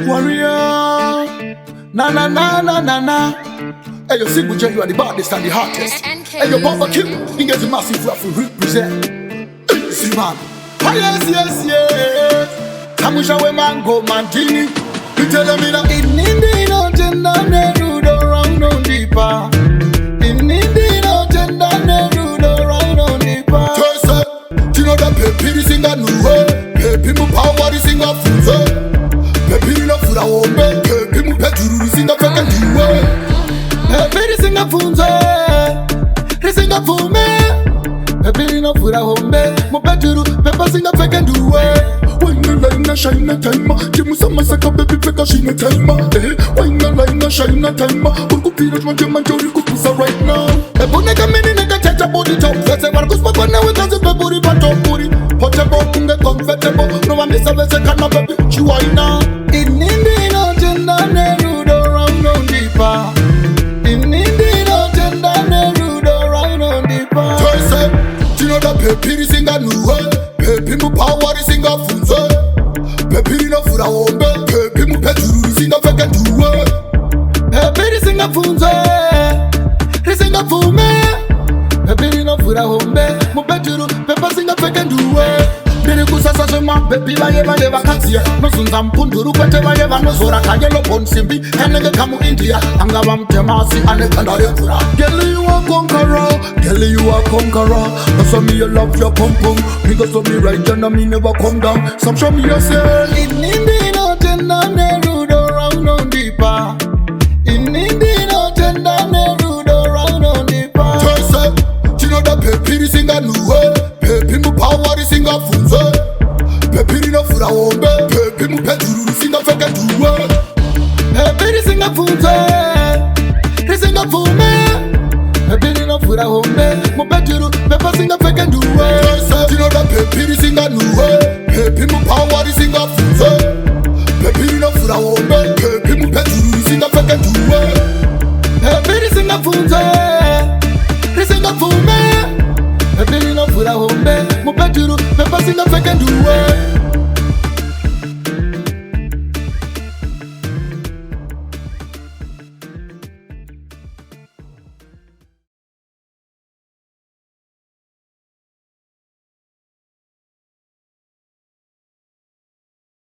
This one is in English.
Warrior, na na na na na na. Hey, you sing with you are the baddest and the hottest. Hey, your barbecue, you get the massive rap to represent. See man, yes yes yes. Kamusha we mango mantini. You tell me that in India no gender neru do round on deeper. In India no gender neru do round on deeper. Tesa, you know that baby sing a new way. Baby mu power sing a full. Baby no fura wombe, baby mu peturu sing a fucking new way. Baby sing a funze, sing a fume. Baby no fura wombe, mu peturu, baby sing a fucking new way. Why no line na shine na time? Jimu sama saka baby feka shine time. Why no line na shine na time? Urku pira chmanje manjori kupusa right now. Ebone kamini neka chacha body top. Sese vargus pakona we kazi peburi patopuri. Potebo kunge comfortable. No one miss a vese kana baby chiwaina. In India no gender neru do round on deeper. In India no gender neru do round on deeper. Tese, you know that baby sing a new way. Baby mu power sing a funze. Baby no fura wombe. Baby mu peturu sing a feke duwe. Baby sing a funze, sing a fume. Baby no fura wombe. Mu peturu, baby sing a feke duwe. Biri kusasa sema baby baye vakansia. No sunza mpunduru kwete baye vanosora kanye lo ponsimbi. Kanege kamu India, anga vamtemasi ane kandare fura. Girl you a conqueror, girl you a conqueror. That's why me you love your pum pum. Niggas told me right and me never come down. Some show me yourself. In India no gender neru do round on deeper. In India no gender neru do round on deeper. Tese, you know that baby sing a new way. Baby mu power sing a funze. Baby no fura wombe. Baby mu peturu sing a feke duwe. Baby sing a funze, sing a fume. Baby no fura wombe. Mu peturu, baby sing a feke duwe. You know that baby sing a new way. Baby mu power sing a funze. Baby no fura wombe. Baby mu peturu sing a feke duwe. Baby sing a funze, sing a fume. Baby no fura wombe. Mu peturu, baby sing a feke duwe.